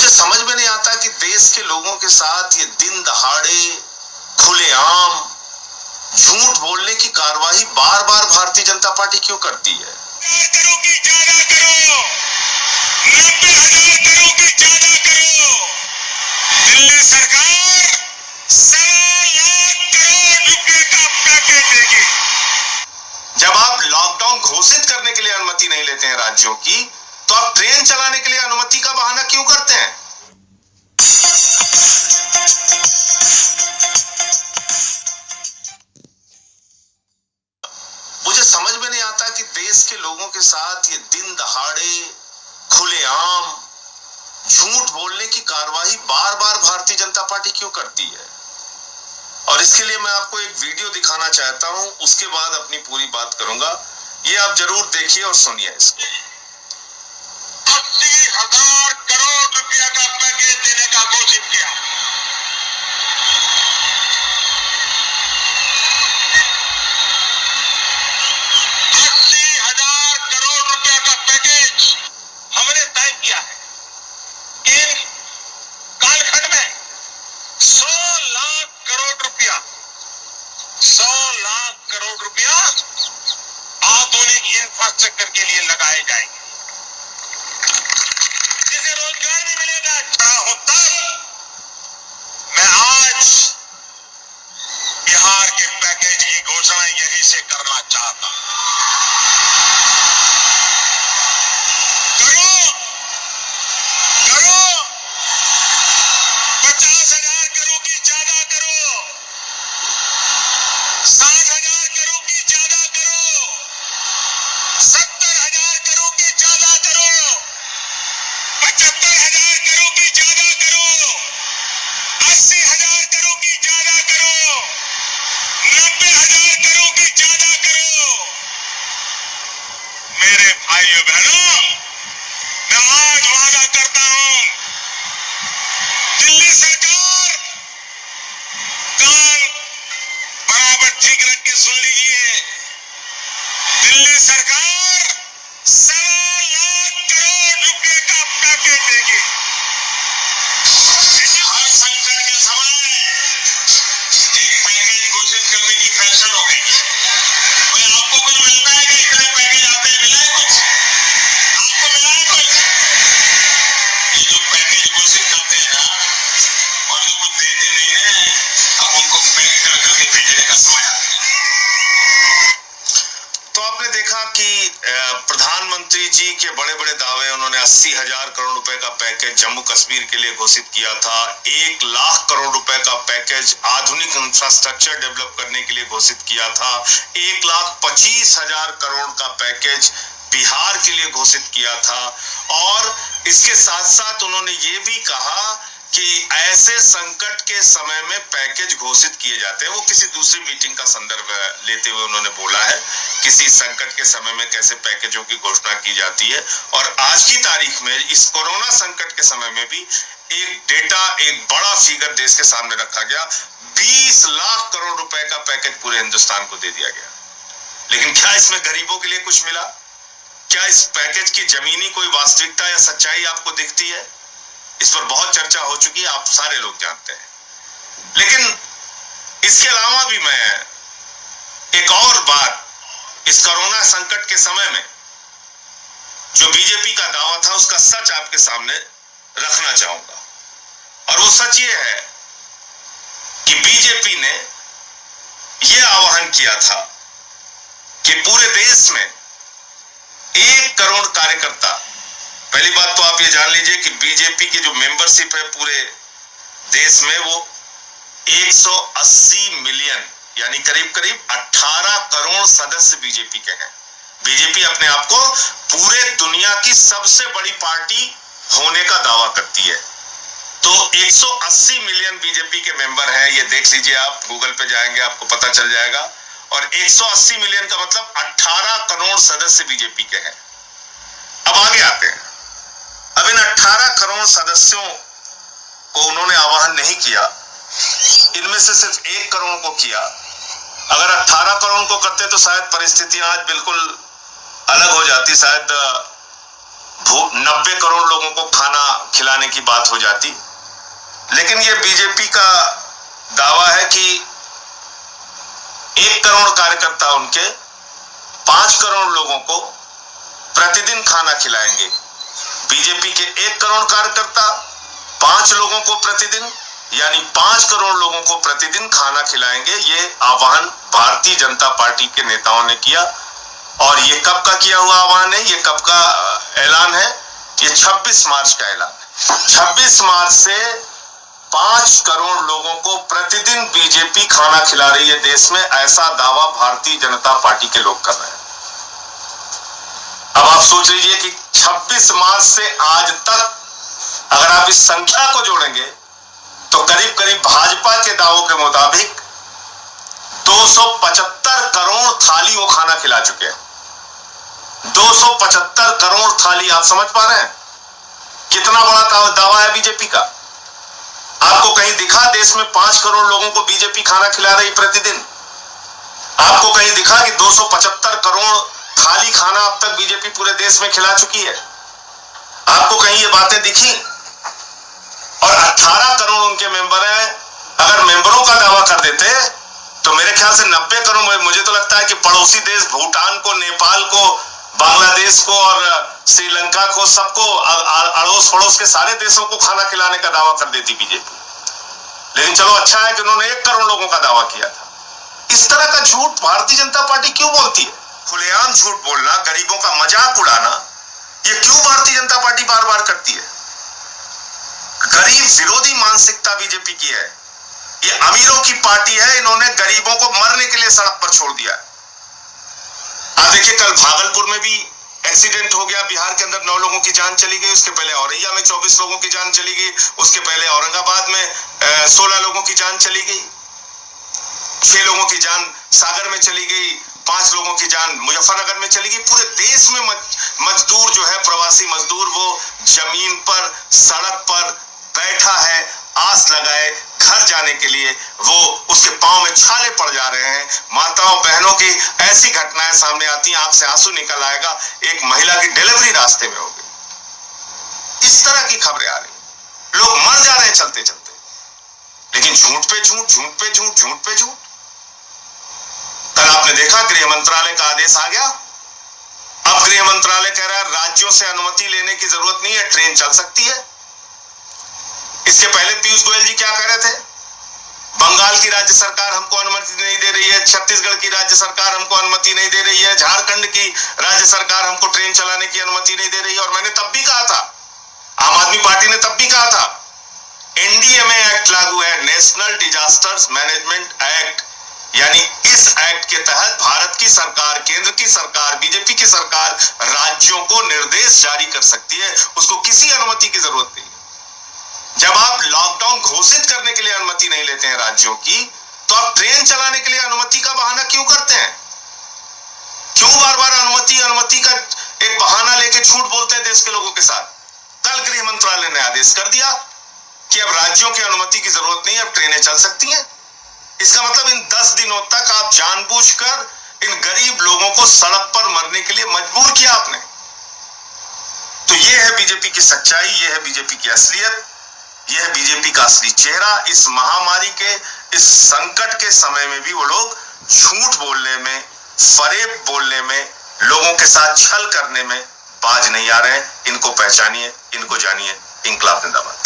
मुझे समझ में नहीं आता कि देश के लोगों के साथ ये दिन दहाड़े खुलेआम झूठ बोलने की कार्रवाई बार बार भारतीय जनता पार्टी क्यों करती है। करो कि ज्यादा करो, 90,000 करो कि ज्यादा करो। दिल्ली सरकार 1,00,000 करोड़ रुपए का पैकेज देगी। जब आप लॉकडाउन घोषित करने के लिए अनुमति नहीं लेते हैं राज्यों की, तो आप ट्रेन चलाने के लिए अनुमति का बहाना क्यों करते हैं। मुझे समझ में नहीं आता कि देश के लोगों के साथ ये दिन दहाड़े खुलेआम झूठ बोलने की कार्रवाई बार बार भारतीय जनता पार्टी क्यों करती है। और इसके लिए मैं आपको एक वीडियो दिखाना चाहता हूं, उसके बाद अपनी पूरी बात करूंगा। ये आप जरूर देखिए और सुनिए इसको। 80,000 करोड़ रुपया का पैकेज देने का घोषित किया। हमने तय किया है कि कालखंड में 100 लाख करोड़ रुपया, 100 लाख करोड़ रुपया आधुनिक इंफ्रास्ट्रक्चर के लिए लगाए जाएंगे, जिसे रोजगार भी मिलेगा। अच्छा होता मैं आज बिहार के पैकेज की घोषणा यहीं से करना चाहता हूं। करो 50,000 करो कि ज्यादा करो, 60,000 करो कि ज्यादा करो, 70,000 करो कि ज्यादा करो, 75,000 करो कि ज्यादा करो, 80,000 करो कि ज्यादा करो, 90,000 करो कि ज्यादा करो। मेरे भाइयों बहनों, मैं आज वादा करता हूं, दिल्ली सरकार कान बराबर ठीक रख के सुन लीजिए। दिल्ली सरकार 1,00,000 करोड़ रुपए का पैकेज देगी। हर संकट के समय एक पैकेज घोषित करने की फैशन हो गई है। भाई आपको कुछ मिलता है कि इतने पैकेज आते हैं, मिला है कुछ? आपको मिला है कुछ? ये जो पैकेज घोषित करते हैं ना, और जो कुछ देते नहीं है, अब उनको पैक कर करके भेजने का समय आ गया। तो आपने देखा कि प्रधानमंत्री जी के बड़े बड़े दावे, उन्होंने 80,000 करोड़ रुपए का पैकेज जम्मू कश्मीर के लिए घोषित किया था, 1 लाख करोड़ रुपए का पैकेज आधुनिक इंफ्रास्ट्रक्चर डेवलप करने के लिए घोषित किया था, 1,25,000 करोड़ का पैकेज बिहार के लिए घोषित किया था। और इसके साथ साथ उन्होंने ये भी कहा कि ऐसे संकट के समय में पैकेज घोषित किए जाते हैं। वो किसी दूसरी मीटिंग का संदर्भ लेते हुए उन्होंने बोला है, किसी संकट के समय में कैसे पैकेजों की घोषणा की जाती है। और आज की तारीख में इस कोरोना संकट के समय में भी एक डेटा, एक बड़ा फिगर देश के सामने रखा गया, 20 लाख करोड़ रुपए का पैकेज पूरे हिंदुस्तान को दे दिया गया। लेकिन क्या इसमें गरीबों के लिए कुछ मिला? क्या इस पैकेज की जमीनी कोई वास्तविकता या सच्चाई आपको दिखती है? इस पर बहुत चर्चा हो चुकी है, आप सारे लोग जानते हैं। लेकिन इसके अलावा भी मैं एक और बात इस कोरोना संकट के समय में जो बीजेपी का दावा था, उसका सच आपके सामने रखना चाहूंगा। और वो सच ये है कि बीजेपी ने यह आह्वान किया था कि पूरे देश में 1 करोड़ कार्यकर्ता, पहली बात तो आप ये जान लीजिए कि बीजेपी की जो मेंबरशिप है पूरे देश में, वो 180 मिलियन यानी करीब करीब 18 करोड़ सदस्य बीजेपी के हैं। बीजेपी अपने आप को पूरे दुनिया की सबसे बड़ी पार्टी होने का दावा करती है। तो 180 मिलियन बीजेपी के मेंबर हैं, ये देख लीजिए, आप गूगल पे जाएंगे आपको पता चल जाएगा। और 180 मिलियन का मतलब 18 करोड़ सदस्य बीजेपी के हैं। अब आगे आते हैं। अब इन 18 करोड़ सदस्यों को उन्होंने आह्वान नहीं किया, इनमें से सिर्फ 1 करोड़ को किया। अगर 18 करोड़ को करते तो शायद परिस्थितियां आज बिल्कुल अलग हो जाती। शायद 90 करोड़ लोगों को खाना खिलाने की बात हो जाती। लेकिन ये बीजेपी का दावा है कि 1 करोड़ कार्यकर्ता उनके 5 करोड़ लोगों को प्रतिदिन खाना खिलाएंगे। बीजेपी के 1 करोड़ कार्यकर्ता 5 लोगों को प्रतिदिन, यानी 5 करोड़ लोगों को प्रतिदिन खाना खिलाएंगे। ये आह्वान भारतीय जनता पार्टी के नेताओं ने किया। और ये कब का किया हुआ आह्वान है, ये कब का ऐलान है? ये 26 मार्च का ऐलान है। 26 मार्च से 5 करोड़ लोगों को प्रतिदिन बीजेपी खाना खिला रही है देश में, ऐसा दावा भारतीय जनता पार्टी के लोग कर रहे हैं। अब आप सोच लीजिए कि 26 मार्च से आज तक अगर आप इस संख्या को जोड़ेंगे तो करीब करीब भाजपा के दावों के मुताबिक 275 करोड़ थाली वो खाना खिला चुके हैं। 275 करोड़ थाली, आप समझ पा रहे हैं कितना बड़ा दावा है बीजेपी का? आपको कहीं दिखा देश में 5 करोड़ लोगों को बीजेपी खाना खिला रही प्रतिदिन? आपको कहीं दिखा कि 275 करोड़ थाली खाना अब तक बीजेपी पूरे देश में खिला चुकी है? आपको कहीं ये बातें दिखी? और 18 करोड़ उनके मेंबर हैं। अगर मेंबरों का दावा कर देते तो मेरे ख्याल से 90 करोड़, मुझे तो लगता है कि पड़ोसी देश भूटान को, नेपाल को, बांग्लादेश को और श्रीलंका को, सबको, अड़ोस पड़ोस के सारे देशों को खाना खिलाने का दावा कर देती बीजेपी। लेकिन चलो अच्छा है कि उन्होंने 1 करोड़ लोगों का दावा किया था। इस तरह का झूठ भारतीय जनता पार्टी क्यों बोलती है? खुलेआम झूठ बोलना, गरीबों का मजाक उड़ाना, ये क्यों भारतीय जनता पार्टी बार बार करती है? गरीब विरोधी मानसिकता बीजेपी की है। ये अमीरों की पार्टी है। इन्होंने गरीबों को मरने के लिए सड़क पर छोड़ दिया है। आप देखिए, कल भागलपुर में भी एक्सीडेंट हो गया। बिहार के अंदर 9 लोगों की जान चली गई। उसके पहले औरैया में 24 लोगों की जान चली गई। उसके पहले औरंगाबाद में 16 लोगों की जान चली गई। 6 लोगों की जान सागर में चली गई। 5 लोगों की जान मुजफ्फरनगर में चली गई। पूरे देश में मजदूर जो है, प्रवासी मजदूर, वो जमीन पर, सड़क पर बैठा है, आस लगाए घर जाने के लिए। वो उसके पांव में छाले पड़ जा रहे हैं। माताओं बहनों की ऐसी घटनाएं सामने आती हैं, आंख से आंसू निकल आएगा। एक महिला की डिलीवरी रास्ते में हो गई। इस तरह की खबरें आ रही। लोग मर जा रहे हैं चलते चलते। लेकिन झूठ पे झूठ, झूठ पे झूठ, झूठ पे झूठ। कल आपने देखा गृह मंत्रालय का आदेश आ गया। अब गृह मंत्रालय कह रहा है राज्यों से अनुमति लेने की जरूरत नहीं है, ट्रेन चल सकती है। इसके पहले पीयूष गोयल जी क्या कह रहे थे? बंगाल की राज्य सरकार हमको अनुमति नहीं दे रही है, छत्तीसगढ़ की राज्य सरकार हमको अनुमति नहीं दे रही है, झारखंड की राज्य सरकार हमको ट्रेन चलाने की अनुमति नहीं दे रही है। और मैंने तब भी कहा था, आम आदमी पार्टी ने तब भी कहा था, एनडीएमए एक्ट लागू है, नेशनल डिजास्टर्स मैनेजमेंट एक्ट, यानी इस एक्ट के तहत भारत की सरकार, केंद्र की सरकार, बीजेपी की सरकार राज्यों को निर्देश जारी कर सकती है। उसको किसी अनुमति की जरूरत नहीं। जब आप लॉकडाउन घोषित करने के लिए अनुमति नहीं लेते हैं राज्यों की, तो आप ट्रेन चलाने के लिए अनुमति का बहाना क्यों करते हैं? क्यों बार बार अनुमति का एक बहाना लेके झूठ बोलते हैं देश के लोगों के साथ? कल गृह मंत्रालय ने आदेश कर दिया कि अब राज्यों की अनुमति की जरूरत नहीं, अब ट्रेनें चल सकती हैं। इसका मतलब इन 10 दिनों तक आप जानबूझकर इन गरीब लोगों को सड़क पर मरने के लिए मजबूर किया आपने। तो ये है बीजेपी की सच्चाई, ये है बीजेपी की असलियत, ये है बीजेपी का असली चेहरा। इस महामारी के, इस संकट के समय में भी वो लोग झूठ बोलने में, फरेब बोलने में, लोगों के साथ छल करने में बाज नहीं आ रहे हैं। इनको पहचानिए, इनको जानिए। इंकलाब जिंदाबाद।